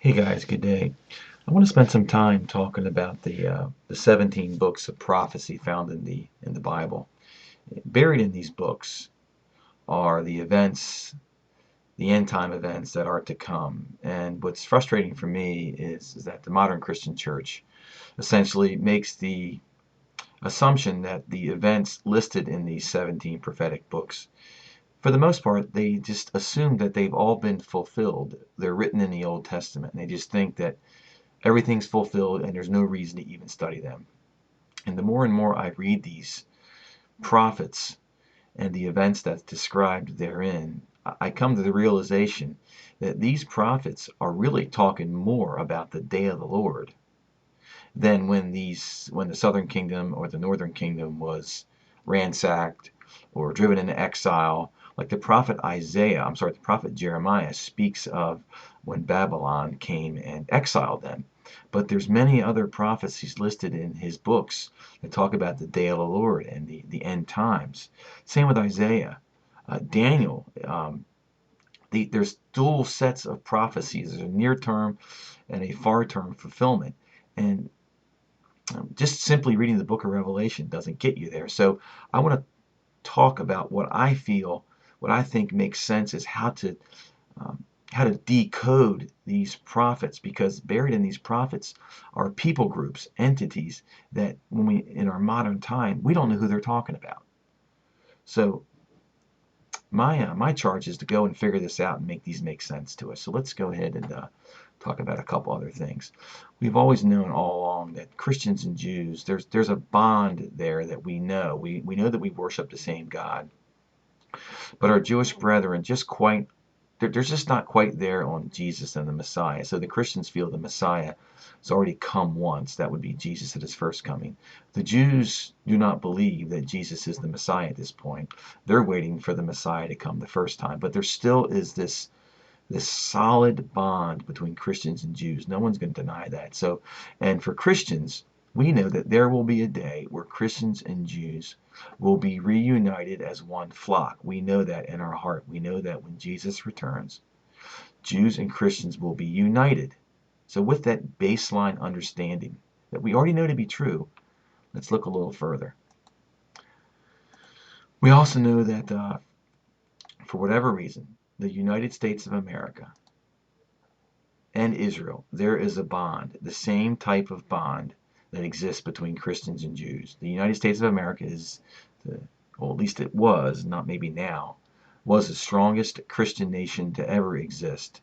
Hey guys, good day. I want to spend some time talking about the 17 books of prophecy found in the Bible. Buried in these books are the events, the end time events that are to come. And what's frustrating for me is that the modern Christian church essentially makes the assumption that the events listed in these 17 prophetic books, for the most part, they just assume that they've all been fulfilled. They're written in the Old Testament, and they just think that everything's fulfilled and there's no reason to even study them. And the more and more I read these prophets and the events that's described therein, I come to the realization that these prophets are really talking more about the day of the Lord than when the southern kingdom or the northern kingdom was ransacked or driven into exile. Like the prophet Jeremiah speaks of when Babylon came and exiled them. But there's many other prophecies listed in his books that talk about the day of the Lord and the end times. Same with Isaiah. Daniel, there's dual sets of prophecies. There's a near-term and a far-term fulfillment. And just simply reading the book of Revelation doesn't get you there. So I want to talk about what I think makes sense is how to decode these prophets, because buried in these prophets are people groups, entities that in our modern time, we don't know who they're talking about. So my charge is to go and figure this out and make these make sense to us. So let's go ahead and talk about a couple other things. We've always known all along that Christians and Jews, there's a bond there that we know. We know that we worship the same God, but our Jewish brethren they're just not quite there on Jesus and the Messiah. So the Christians feel the Messiah has already come once. That would be Jesus at his first coming. The Jews do not believe that Jesus is the Messiah at this point. They're waiting for the Messiah to come the first time. But there still is this solid bond between Christians and Jews. No one's going to deny that. So, and for Christians, we know that there will be a day where Christians and Jews will be reunited as one flock. We know that in our heart. We know that when Jesus returns, Jews and Christians will be united. So with that baseline understanding that we already know to be true, let's look a little further. We also know that for whatever reason, the United States of America and Israel, there is a bond, the same type of bond that exists between Christians and Jews. The United States of America is, well, at least it was, not maybe now, was the strongest Christian nation to ever exist,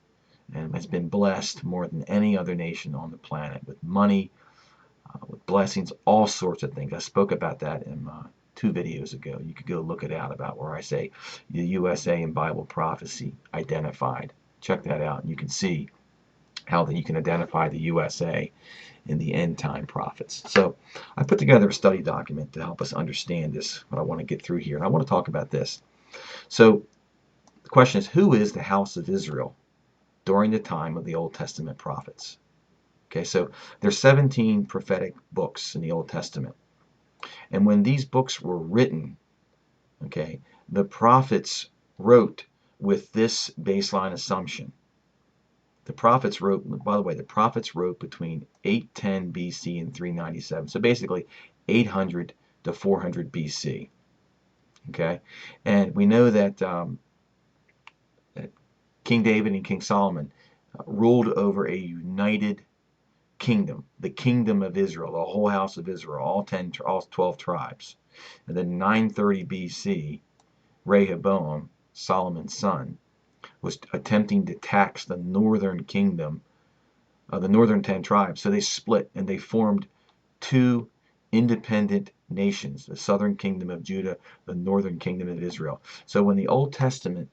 and has been blessed more than any other nation on the planet with money, with blessings, all sorts of things. I spoke about that in 2 videos ago. You could go look it out about where I say the USA in Bible prophecy identified. Check that out, and you can see how that you can identify the USA in the end time prophets. So I put together a study document to help us understand this, what I want to get through here. And I want to talk about this. So the question is, who is the house of Israel during the time of the Old Testament prophets? Okay, so there's 17 prophetic books in the Old Testament. And when these books were written, okay, the prophets wrote with this baseline assumption. The prophets wrote, by the way, the prophets wrote between 810 BC and 397. So basically 800 to 400 BC. Okay? And we know that King David and King Solomon ruled over a united kingdom, the kingdom of Israel, the whole house of Israel, all 12 tribes. And then 930 BC, Rehoboam, Solomon's son, was attempting to tax the northern kingdom, the northern 10 tribes. So they split and they formed 2 independent nations, the southern kingdom of Judah, the northern kingdom of Israel. So when the Old Testament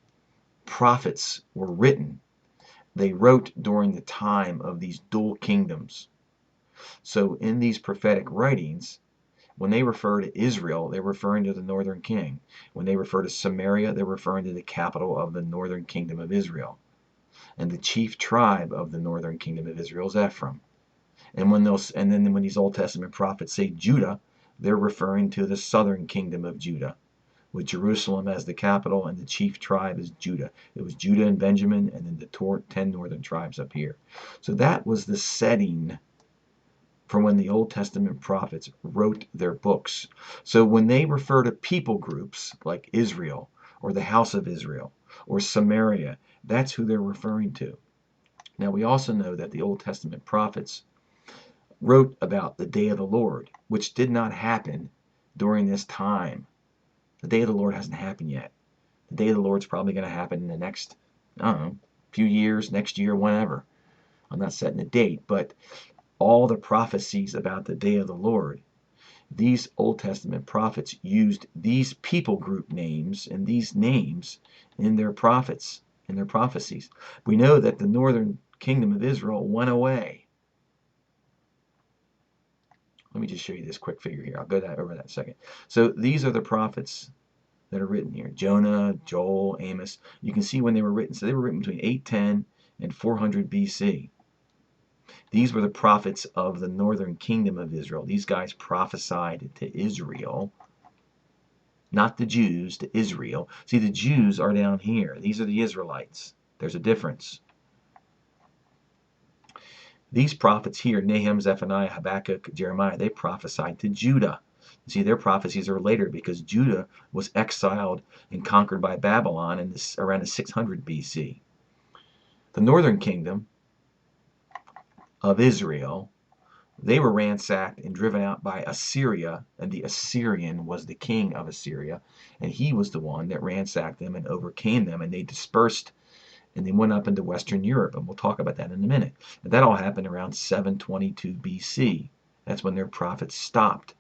prophets were written, they wrote during the time of these dual kingdoms. So in these prophetic writings, when they refer to Israel, they're referring to the northern king. When they refer to Samaria, they're referring to the capital of the northern kingdom of Israel. And the chief tribe of the northern kingdom of Israel is Ephraim. And when these Old Testament prophets say Judah, they're referring to the southern kingdom of Judah, with Jerusalem as the capital, and the chief tribe is Judah. It was Judah and Benjamin, and then the 10 northern tribes up here. So that was the setting for when the Old Testament prophets wrote their books. So when they refer to people groups like Israel, or the house of Israel, or Samaria, that's who they're referring to. Now we also know that the Old Testament prophets wrote about the day of the Lord, which did not happen during this time. The day of the Lord hasn't happened yet. The day of the Lord's probably going to happen in the next, I don't know, few years, next year, whenever. I'm not setting a date, but all the prophecies about the day of the Lord, these Old Testament prophets used these people group names and these names in their prophets, in their prophecies. We know that the northern kingdom of Israel went away. Let me just show you this quick figure here. I'll go over that in a second. So these are the prophets that are written here. Jonah, Joel, Amos. You can see when they were written. So they were written between 810 and 400 BC. These were the prophets of the northern kingdom of Israel. These guys prophesied to Israel, not the Jews, to Israel. See, the Jews are down here. These are the Israelites. There's a difference. These prophets here, Nahum, Zephaniah, Habakkuk, Jeremiah, they prophesied to Judah. See, their prophecies are later because Judah was exiled and conquered by Babylon in around 600 BC. The northern kingdom of Israel, they were ransacked and driven out by Assyria, and the Assyrian was the king of Assyria, and he was the one that ransacked them and overcame them, and they dispersed and they went up into Western Europe, and we'll talk about that in a minute. And that all happened around 722 BC. That's when their prophets stopped.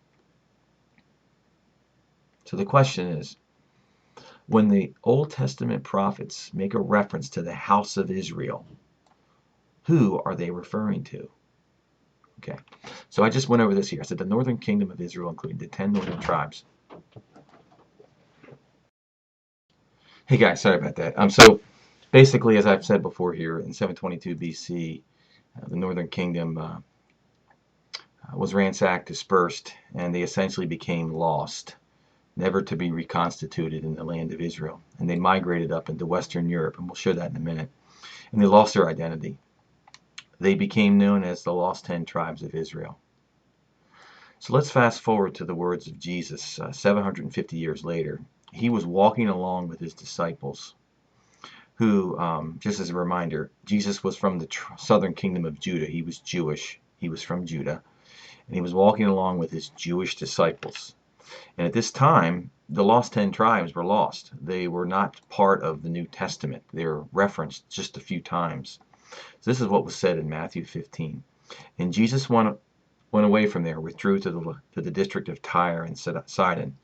So the question is, when the Old Testament prophets make a reference to the house of Israel, who are they referring to? Okay, so I just went over this here. I said the northern kingdom of Israel, including the 10 northern tribes. Hey guys, sorry about that. So basically, as I've said before here, in 722 BC, the northern kingdom was ransacked, dispersed, and they essentially became lost, never to be reconstituted in the land of Israel. And they migrated up into Western Europe, and we'll show that in a minute. And they lost their identity. They became known as the lost 10 tribes of Israel. So let's fast forward to the words of Jesus 750 years later. He was walking along with his disciples who, just as a reminder, Jesus was from the southern kingdom of Judah. He was Jewish. He was from Judah. And he was walking along with his Jewish disciples. And at this time, the lost 10 tribes were lost. They were not part of the New Testament. They were referenced just a few times. So this is what was said in Matthew 15. And Jesus went away from there, withdrew to the district of Tyre and Sidon.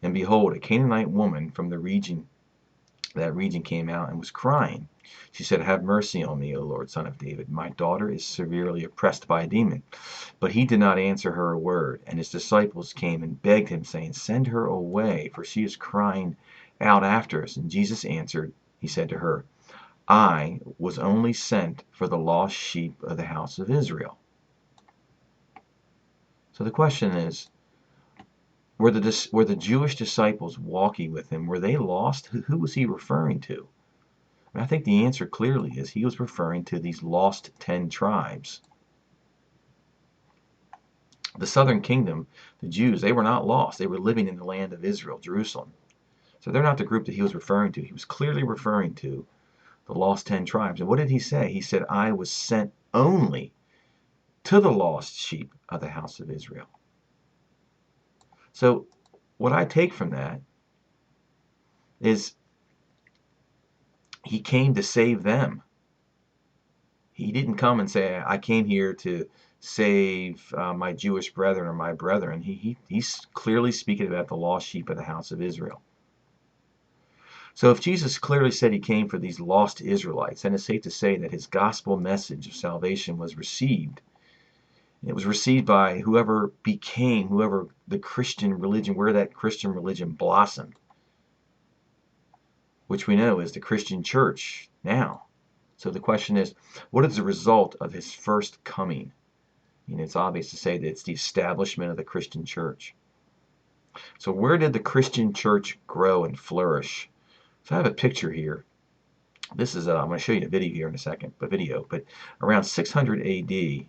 And behold, a Canaanite woman from that region came out and was crying. She said, "Have mercy on me, O Lord, Son of David. My daughter is severely oppressed by a demon." But he did not answer her a word. And his disciples came and begged him, saying, "Send her away, for she is crying out after us." And Jesus answered, he said to her, "I was only sent for the lost sheep of the house of Israel." So the question is, were the Jewish disciples walking with him, were they lost? Who was he referring to? And I think the answer clearly is he was referring to these lost 10 tribes. The southern kingdom, the Jews, they were not lost. They were living in the land of Israel, Jerusalem. So they're not the group that he was referring to. He was clearly referring to the lost 10 tribes. And what did he say? He said, "I was sent only to the lost sheep of the house of Israel." So what I take from that is he came to save them. He didn't come and say, "I came here to save my Jewish brethren or my brethren." He's clearly speaking about the lost sheep of the house of Israel. So if Jesus clearly said he came for these lost Israelites, then it's safe to say that his gospel message of salvation was received. It was received by whoever the Christian religion, where that Christian religion blossomed, which we know is the Christian church now. So the question is, what is the result of his first coming? It's obvious to say that it's the establishment of the Christian church. So where did the Christian church grow and flourish? So I have a picture here. This is, I'm going to show you a video here in a second, but around 600 AD,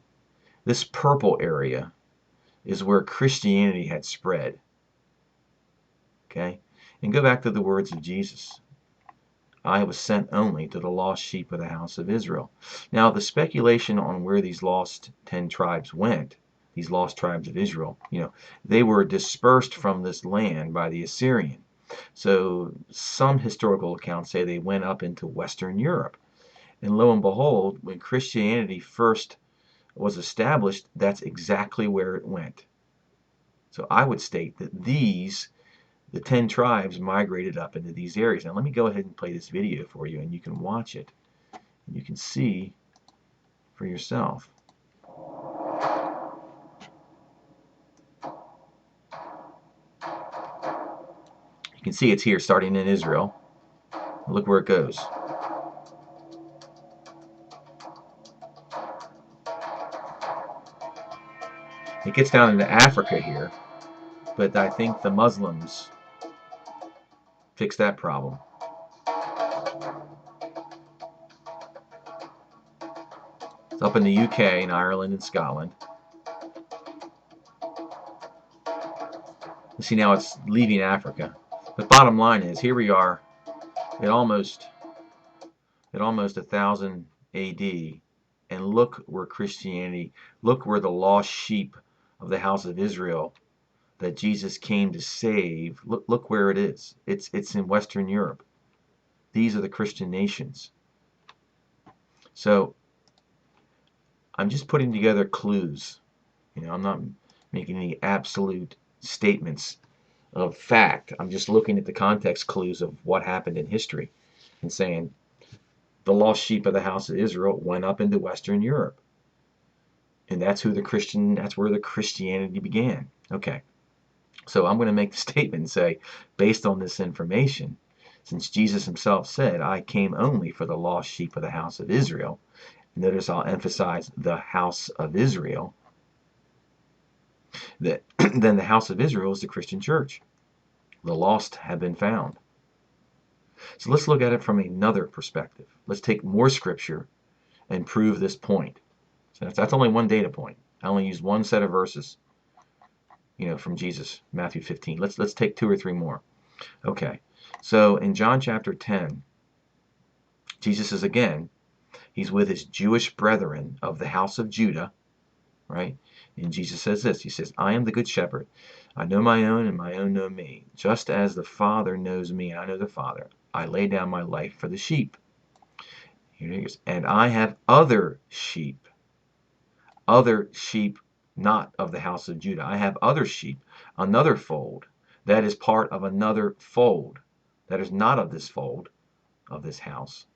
this purple area is where Christianity had spread. Okay? And go back to the words of Jesus. I was sent only to the lost sheep of the house of Israel. Now, the speculation on where these lost 10 tribes went, these lost tribes of Israel, they were dispersed from this land by the Assyrian. So some historical accounts say they went up into Western Europe. And lo and behold, when Christianity first was established, that's exactly where it went. So I would state that the 10 tribes migrated up into these areas. Now let me go ahead and play this video for you, and you can watch it. And you can see for yourself. You can see it's here, starting in Israel. Look where it goes. It gets down into Africa here, but I think the Muslims fixed that problem. It's up in the UK and Ireland and Scotland. You see now it's leaving Africa. But bottom line is, here we are at almost 1000 AD, and look where look where the lost sheep of the house of Israel that Jesus came to save, look where it is. It's in Western Europe. These are the Christian nations. So I'm just putting together clues. I'm not making any absolute statements of fact. I'm just looking at the context clues of what happened in history and saying the lost sheep of the house of Israel went up into Western Europe. And that's where the Christianity began. Okay. So I'm going to make the statement and say, based on this information, since Jesus himself said, I came only for the lost sheep of the house of Israel, notice I'll emphasize the house of Israel, that then the house of Israel is the Christian church. The lost have been found. So let's look at it from another perspective. Let's take more scripture and prove this point. So that's only one data point. I only used one set of verses, from Jesus, Matthew 15. Let's take 2 or 3 more. Okay. So in John chapter 10, Jesus is again, he's with his Jewish brethren of the house of Judah, right? And Jesus says this. He says, I am the good shepherd. I know my own, and my own know me. Just as the Father knows me, and I know the Father, I lay down my life for the sheep. Here it is. And I have other sheep not of the house of Judah. I have other sheep, another fold, that is part of another fold, that is not of this fold, of this house.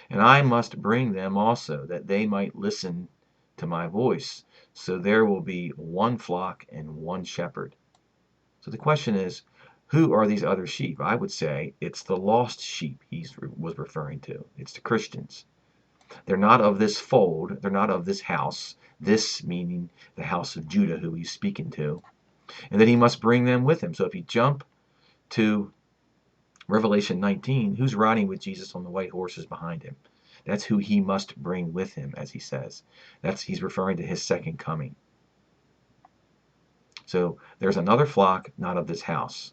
And I must bring them also, that they might listen to my voice. So there will be one flock and one shepherd. So the question is, who are these other sheep? I would say it's the lost sheep he was referring to. It's the Christians. They're not of this fold. They're not of this house. This meaning the house of Judah, who he's speaking to. And that he must bring them with him. So if you jump to Revelation 19, who's riding with Jesus on the white horses behind him? That's who he must bring with him, as he says. He's referring to his second coming. So there's another flock, not of this house.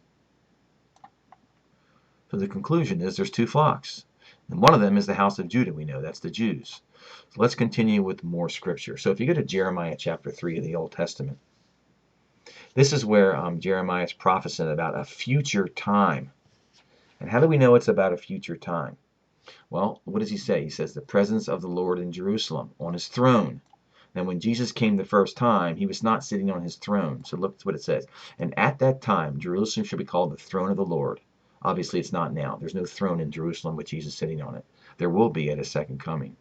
So the conclusion is there's 2 flocks. And one of them is the house of Judah, we know. That's the Jews. So let's continue with more scripture. So if you go to Jeremiah chapter 3 of the Old Testament, this is where Jeremiah is prophesying about a future time. And how do we know it's about a future time? Well, what does he say? He says, the presence of the Lord in Jerusalem, on his throne. Now, when Jesus came the first time, he was not sitting on his throne. So look at what it says. And at that time, Jerusalem shall be called the throne of the Lord. Obviously, it's not now. There's no throne in Jerusalem with Jesus sitting on it. There will be at his second coming.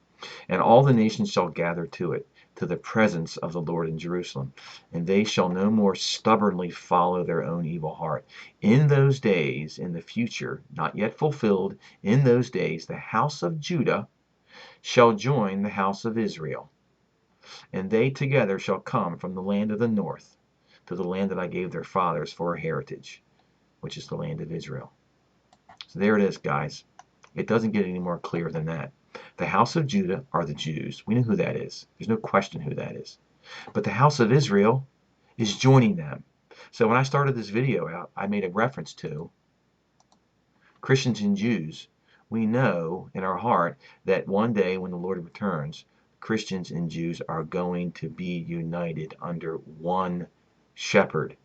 And all the nations shall gather to it, to the presence of the Lord in Jerusalem. And they shall no more stubbornly follow their own evil heart. In those days, in the future, not yet fulfilled, in those days, the house of Judah shall join the house of Israel. And they together shall come from the land of the north, to the land that I gave their fathers for a heritage, which is the land of Israel. So there it is, guys. It doesn't get any more clear than that. The house of Judah are the Jews. We know who that is. There's no question who that is. But the house of Israel is joining them. So when I started this video out, I made a reference to Christians and Jews. We know in our heart that one day when the Lord returns, Christians and Jews are going to be united under one shepherd.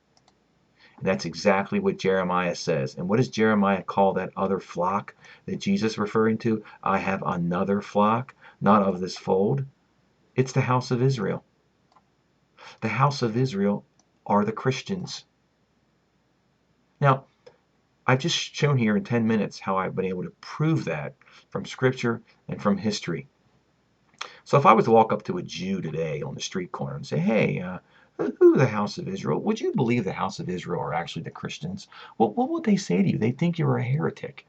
And that's exactly what Jeremiah says. And what does Jeremiah call that other flock that Jesus is referring to? I have another flock, not of this fold. It's the house of Israel. The house of Israel are the Christians. Now, I've just shown here in 10 minutes how I've been able to prove that from Scripture and from history. So if I was to walk up to a Jew today on the street corner and say, hey, who are the house of Israel? Would you believe the house of Israel are actually the Christians? What would they say to you? They'd think you're a heretic.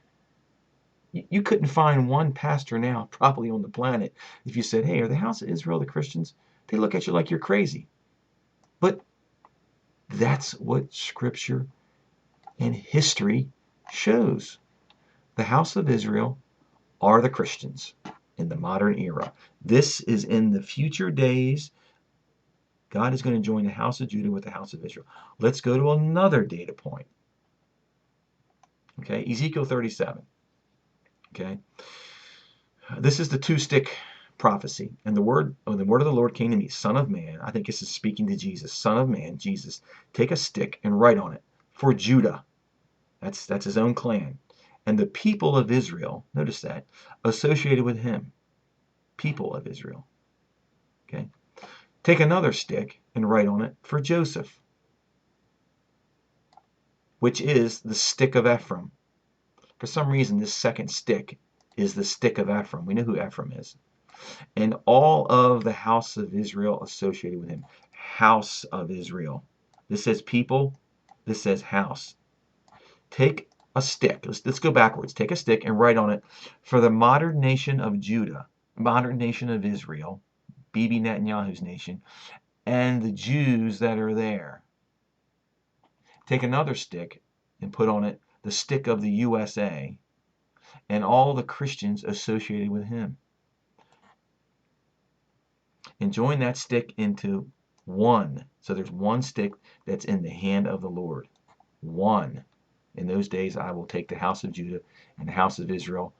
You couldn't find one pastor now probably on the planet if you said, hey, are the house of Israel the Christians? They look at you like you're crazy. But that's what Scripture and history shows. The house of Israel are the Christians in the modern era. This is in the future days. God is going to join the house of Judah with the house of Israel. Let's go to another data point. Okay, Ezekiel 37. Okay, this is the two-stick prophecy. And the word of the Lord came to me, Son of man. I think this is speaking to Jesus. Son of man, Jesus, take a stick and write on it for Judah. That's his own clan. And the people of Israel, notice that, associated with him. People of Israel. Okay. Take another stick and write on it for Joseph, which is the stick of Ephraim. For some reason, this second stick is the stick of Ephraim. We know who Ephraim is. And all of the house of Israel associated with him. House of Israel. This says people. This says house. Take a stick. Let's go backwards. Take a stick and write on it for the modern nation of Judah, modern nation of Israel, Bibi Netanyahu's nation, and the Jews that are there. Take another stick and put on it the stick of the USA and all the Christians associated with him. And join that stick into one. So there's one stick that's in the hand of the Lord. One. In those days I will take the house of Judah and the house of Israel,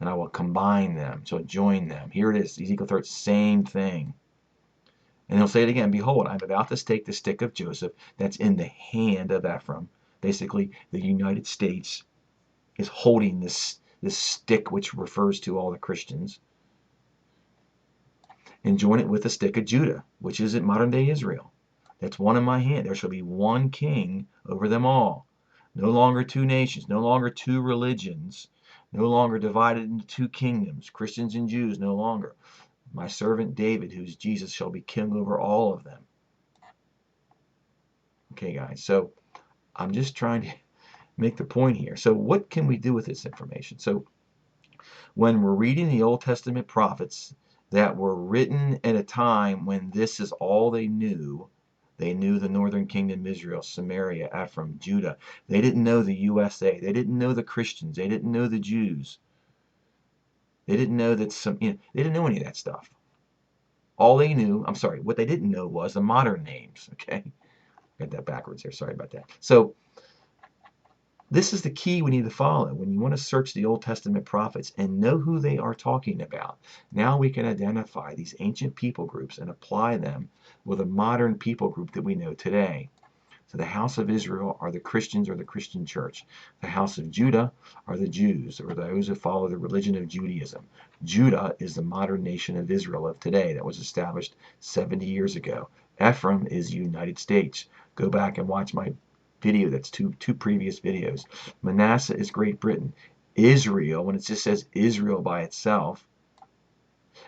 and I will combine them. So join them. Here it is. Ezekiel 30, same thing. And he'll say it again. Behold, I'm about to take the stick of Joseph that's in the hand of Ephraim. Basically, the United States is holding this stick, which refers to all the Christians, and join it with the stick of Judah, which is in modern day Israel. That's one in my hand. There shall be one king over them all. No longer two nations, no longer two religions, no longer divided into two kingdoms, Christians and Jews no longer. My servant David, who's Jesus, shall be king over all of them. Okay, guys, so I'm just trying to make the point here. So what can we do with this information? So when we're reading the Old Testament prophets that were written at a time when this is all they knew the northern kingdom, Israel, Samaria, Ephraim, Judah. They didn't know the USA. They didn't know the Christians. They didn't know the Jews. They didn't know that they didn't know any of that stuff. All they knew, what they didn't know was the modern names. Okay, got that backwards there. Sorry about that. So this is the key we need to follow when you want to search the Old Testament prophets and know who they are talking about. Now we can identify these ancient people groups and apply them with a modern people group that we know today. So the house of Israel are the Christians or the Christian church. The house of Judah are the Jews or those who follow the religion of Judaism. Judah is the modern nation of Israel of today that was established 70 years ago. Ephraim is the United States. Go back and watch my video. That's two previous videos. Manasseh is Great Britain. Israel, when it just says Israel by itself,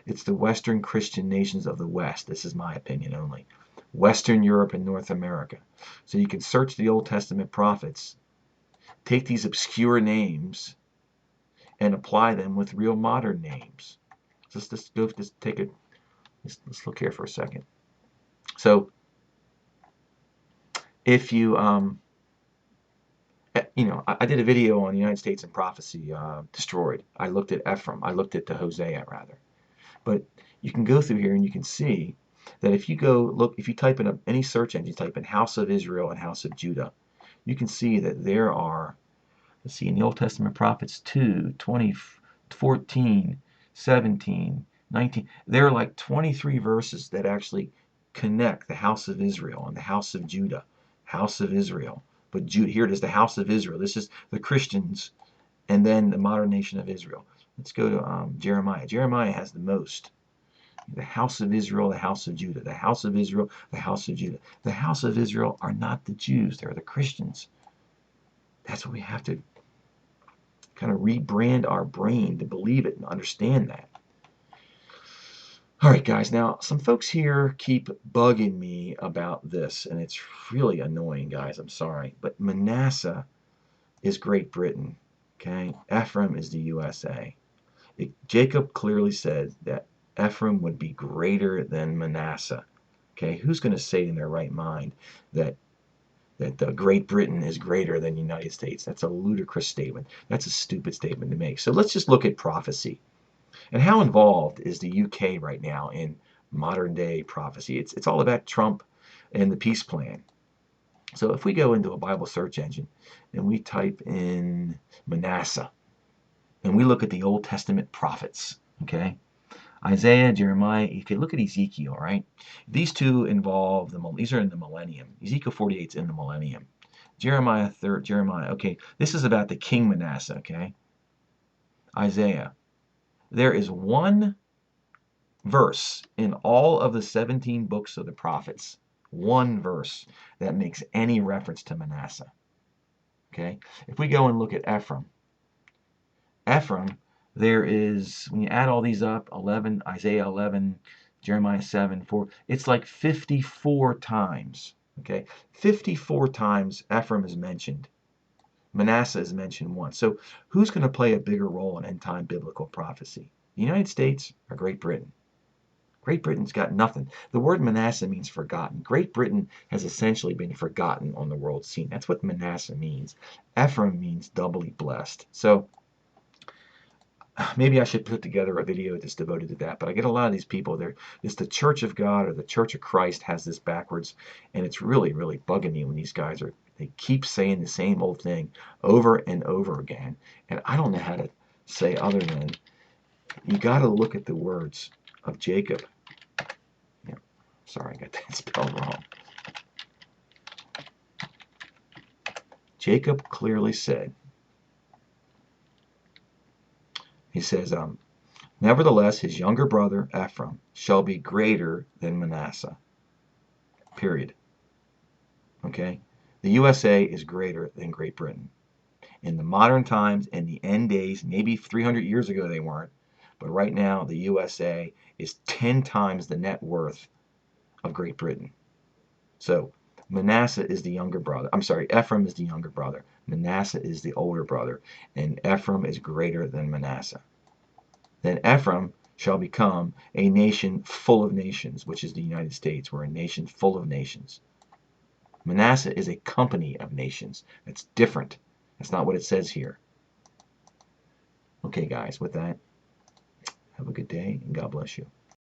it's the Western Christian nations of the West. This is my opinion only. Western Europe and North America. So you can search the Old Testament prophets, take these obscure names, and apply them with real modern names. So let's look here for a second. So If you, I did a video on the United States and prophecy destroyed. I looked at Ephraim. I looked at the Hosea, rather. But you can go through here and you can see that if you go look, if you type in any search engine, type in House of Israel and House of Judah, you can see that there are, let's see, in the Old Testament prophets 2, 20, 14, 17, 19, there are like 23 verses that actually connect the house of Israel and the house of Judah, house of Israel. But here it is, the house of Israel. This is the Christians and then the modern nation of Israel. Let's go to Jeremiah. Jeremiah has the most. The house of Israel, the house of Judah. The house of Israel, the house of Judah. The house of Israel are not the Jews. They're the Christians. That's what we have to kind of rebrand our brain to believe it and understand that. All right, guys. Now, some folks here keep bugging me about this, and it's really annoying, guys. I'm sorry. But Manasseh is Great Britain. Okay? Ephraim is the USA. Jacob clearly said that Ephraim would be greater than Manasseh. Okay, who's going to say in their right mind that Great Britain is greater than the United States? That's a ludicrous statement. That's a stupid statement to make. So let's just look at prophecy. And how involved is the UK right now in modern day prophecy? It's all about Trump and the peace plan. So if we go into a Bible search engine and we type in Manasseh and we look at the Old Testament prophets, okay? Isaiah, Jeremiah, if you look at Ezekiel, right? These two involve, these are in the millennium. Ezekiel 48 is in the millennium. Jeremiah, okay, this is about the king Manasseh, okay? Isaiah. There is one verse in all of the 17 books of the prophets, one verse that makes any reference to Manasseh, okay? If we go and look at Ephraim, there is, when you add all these up, 11, Isaiah 11, Jeremiah 7, 4, it's like 54 times, okay? 54 times Ephraim is mentioned. Manasseh is mentioned once. So who's going to play a bigger role in end-time biblical prophecy? The United States or Great Britain? Great Britain's got nothing. The word Manasseh means forgotten. Great Britain has essentially been forgotten on the world scene. That's what Manasseh means. Ephraim means doubly blessed. So maybe I should put together a video that's devoted to that. But I get a lot of these people, it's the Church of God or the Church of Christ has this backwards. And it's really, really bugging me when these guys they keep saying the same old thing over and over again. And I don't know how to say other than you got to look at the words of Jacob. Yeah, sorry, I got that spelled wrong. Jacob clearly said, he says, nevertheless, his younger brother, Ephraim, shall be greater than Manasseh. Period. Okay? The USA is greater than Great Britain. In the modern times, in the end days, maybe 300 years ago they weren't, but right now the USA is 10 times the net worth of Great Britain. So Manasseh is the younger brother. I'm sorry, Ephraim is the younger brother. Manasseh is the older brother, and Ephraim is greater than Manasseh. Then Ephraim shall become a nation full of nations, which is the United States. We're a nation full of nations. Manasseh is a company of nations. That's different. That's not what it says here. Okay, guys, with that, have a good day, and God bless you.